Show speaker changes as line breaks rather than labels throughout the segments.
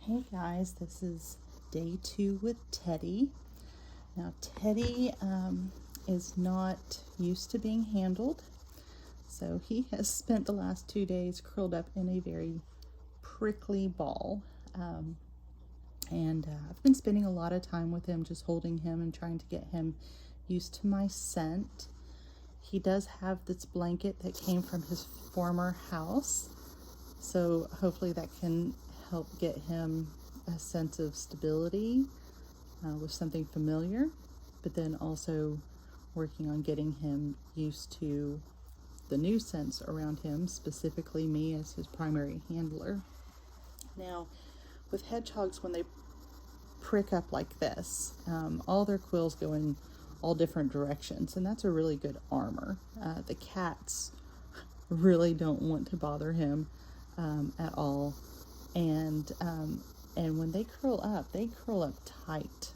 Hey guys, this is day 2 with Teddy. Now Teddy is not used to being handled, so he has spent the last 2 days curled up in a very prickly ball. I've been spending a lot of time with him, just holding him and trying to get him used to my scent. He does have this blanket that came from his former house, so hopefully that can help get him a sense of stability with something familiar, but then also working on getting him used to the new scents around him, specifically me as his primary handler. Now, with hedgehogs, when they prick up like this, all their quills go in all different directions, and that's a really good armor. The cats really don't want to bother him at all, and when they curl up tight.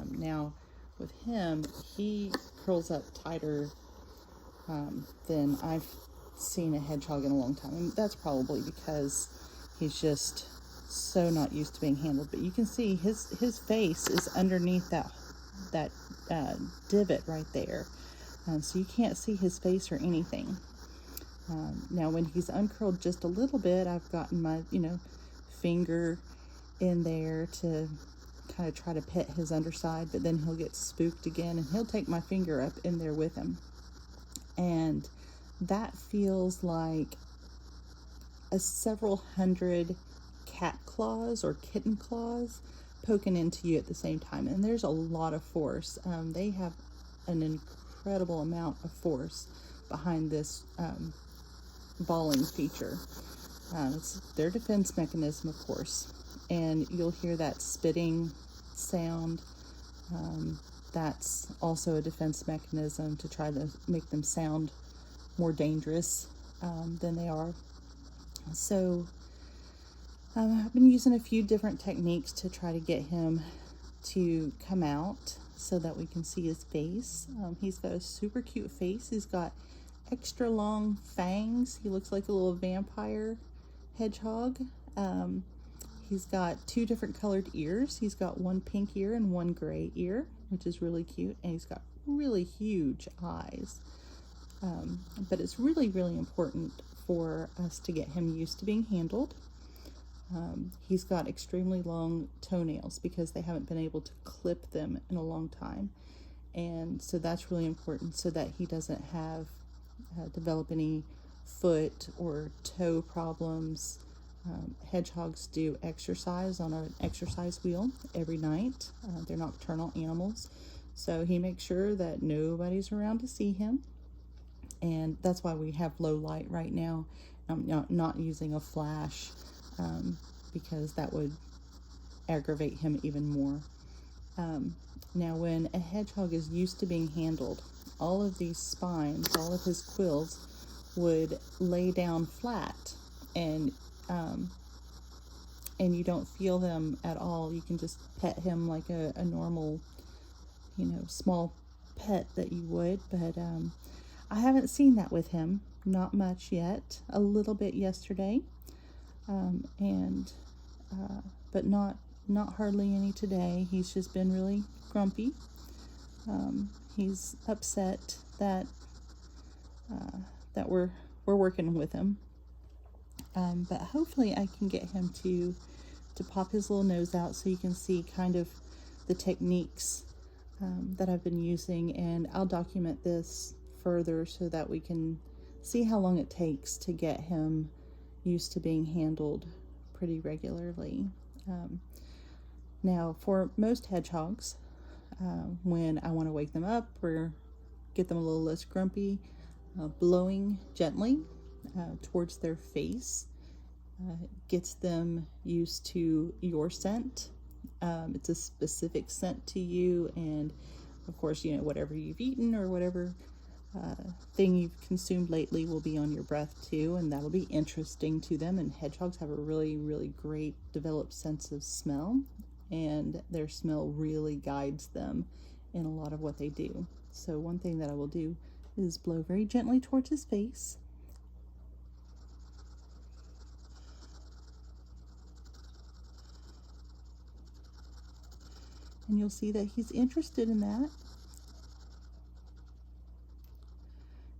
Now with him, he curls up tighter than I've seen a hedgehog in a long time, and that's probably because he's just so not used to being handled. But you can see his face is underneath that divot right there, so you can't see his face or anything. Now when he's uncurled just a little bit, I've gotten my finger in there to kind of try to pet his underside, but then he'll get spooked again and he'll take my finger up in there with him, and that feels like several hundred cat claws or kitten claws poking into you at the same time, and there's a lot of force. They have an incredible amount of force behind this balling feature. It's their defense mechanism, of course, and you'll hear that spitting sound. That's also a defense mechanism to try to make them sound more dangerous than they are. So I've been using a few different techniques to try to get him to come out so that we can see his face. He's got a super cute face. He's got extra long fangs. He looks like a little vampire hedgehog. He's got 2 different colored ears. He's got one pink ear and one gray ear, which is really cute, and he's got really huge eyes. But it's really, really important for us to get him used to being handled. He's got extremely long toenails because they haven't been able to clip them in a long time, and so that's really important so that he doesn't have develop any foot or toe problems. Hedgehogs do exercise on an exercise wheel every night. They're nocturnal animals, so he makes sure that nobody's around to see him, and that's why we have low light right now. I'm not using a flash because that would aggravate him even more. Now when a hedgehog is used to being handled, all of these spines, all of his quills would lay down flat, and you don't feel them at all. You can just pet him like a normal, small pet that you would, but I haven't seen that with him, not much yet. A little bit yesterday, but not hardly any today. He's just been really grumpy. He's upset that we're working with him, but hopefully I can get him to pop his little nose out so you can see kind of the techniques that I've been using, and I'll document this further so that we can see how long it takes to get him used to being handled pretty regularly. Now for most hedgehogs, when I want to wake them up or get them a little less grumpy, blowing gently towards their face gets them used to your scent. It's a specific scent to you, and of course, whatever you've eaten or whatever thing you've consumed lately will be on your breath too, and that'll be interesting to them. And hedgehogs have a really, really great developed sense of smell, and their smell really guides them in a lot of what they do. So one thing that I will do is blow very gently towards his face. and you'll see that he's interested in that.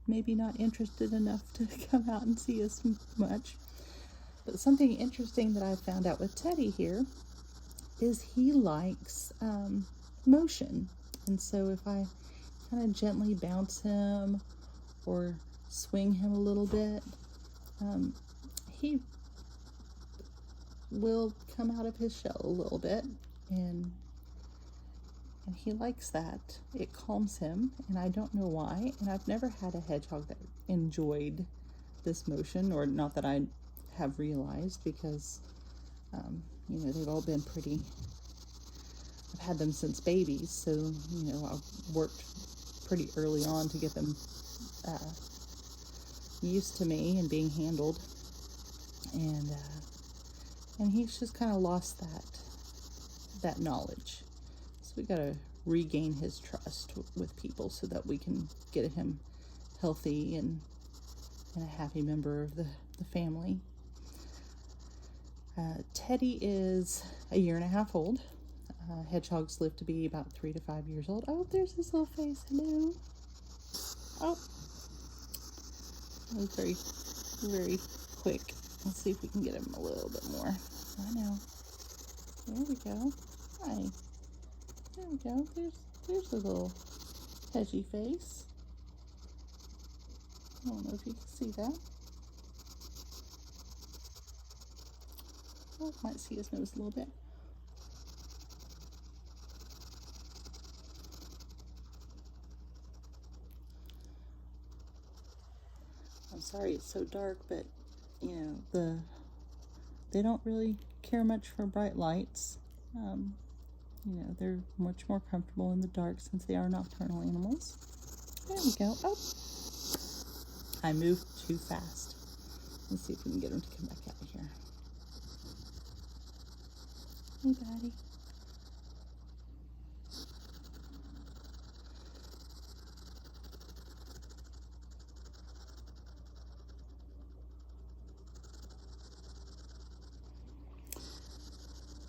Maybe not interested enough to come out and see us much. But something interesting that I found out with Teddy here is he likes motion. And so if I kind of gently bounce him or swing him a little bit, he will come out of his shell a little bit, and he likes that. It calms him, and I don't know why. And I've never had a hedgehog that enjoyed this motion, or not that I have realized, because they've all been pretty. I've had them since babies, so I've worked pretty early on to get them used to me and being handled, and he's just kind of lost that knowledge. So we got to regain his trust with people so that we can get him healthy and a happy member of the family. Teddy is 1.5 years old. Hedgehogs live to be about 3 to 5 years old. Oh, there's his little face. Hello. Oh, that was very, very quick. Let's see if we can get him a little bit more. I know. There we go. Hi. There we go. There's a little hedgy face. I don't know if you can see that. Oh, might see his nose a little bit. I'm sorry it's so dark, but they don't really care much for bright lights. They're much more comfortable in the dark since they are nocturnal animals. There we go. Oh, I moved too fast. Let's see if we can get him to come back out of here. Hey, buddy.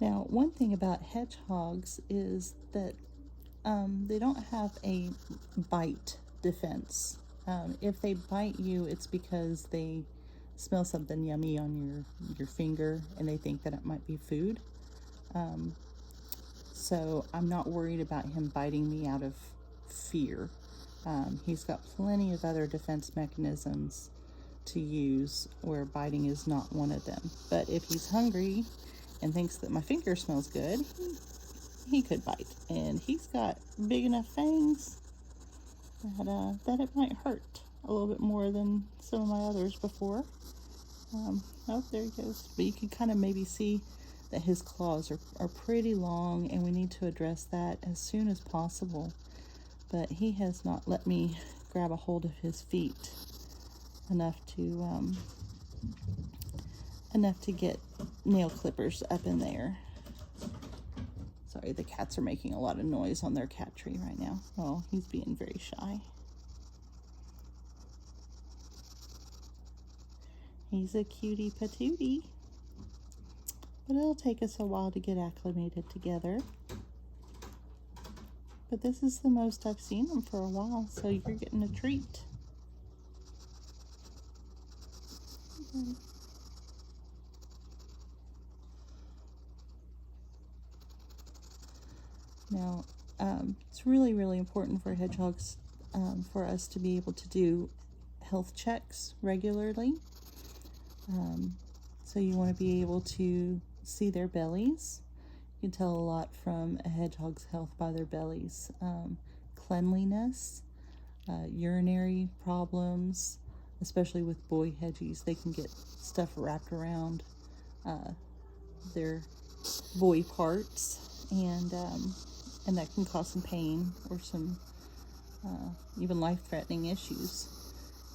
Now, one thing about hedgehogs is that they don't have a bite defense. If they bite you, it's because they smell something yummy on your finger and they think that it might be food. So I'm not worried about him biting me out of fear. He's got plenty of other defense mechanisms to use where biting is not one of them. But if he's hungry and thinks that my finger smells good, he could bite. And he's got big enough fangs that it might hurt a little bit more than some of my others before. Oh, there he goes. But you can kind of maybe see that his claws are pretty long, and we need to address that as soon as possible. But he has not let me grab a hold of his feet enough to get nail clippers up in there. Sorry, the cats are making a lot of noise on their cat tree right now. Oh, he's being very shy. He's a cutie patootie. But it'll take us a while to get acclimated together. But this is the most I've seen him for a while, so you're getting a treat. Okay. Now, it's really, really important for hedgehogs for us to be able to do health checks regularly. So you want to be able to see their bellies. You can tell a lot from a hedgehog's health by their bellies. Cleanliness, urinary problems, especially with boy hedgies. They can get stuff wrapped around their boy parts, and that can cause some pain or some even life-threatening issues.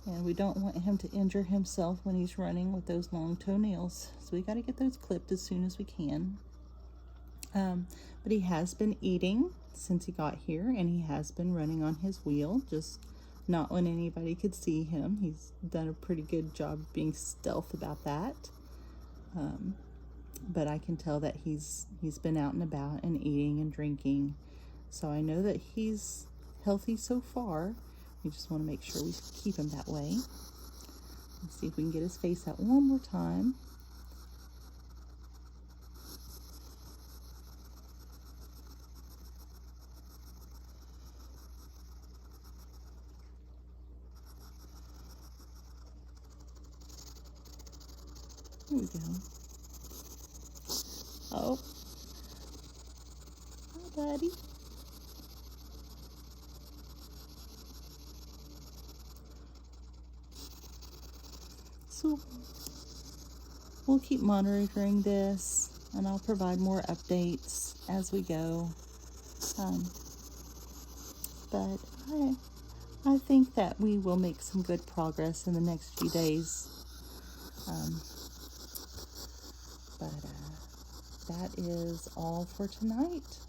And we don't want him to injure himself when he's running with those long toenails. So we got to get those clipped as soon as we can. But he has been eating since he got here, and he has been running on his wheel, just not when anybody could see him. He's done a pretty good job being stealth about that. but I can tell that he's been out and about and eating and drinking. So I know that he's healthy so far. We just want to make sure we keep him that way. Let's see if we can get his face out one more time. There we go. Oh. Hi, buddy. So we'll keep monitoring this, and I'll provide more updates as we go. But I think that we will make some good progress in the next few days. But that is all for tonight.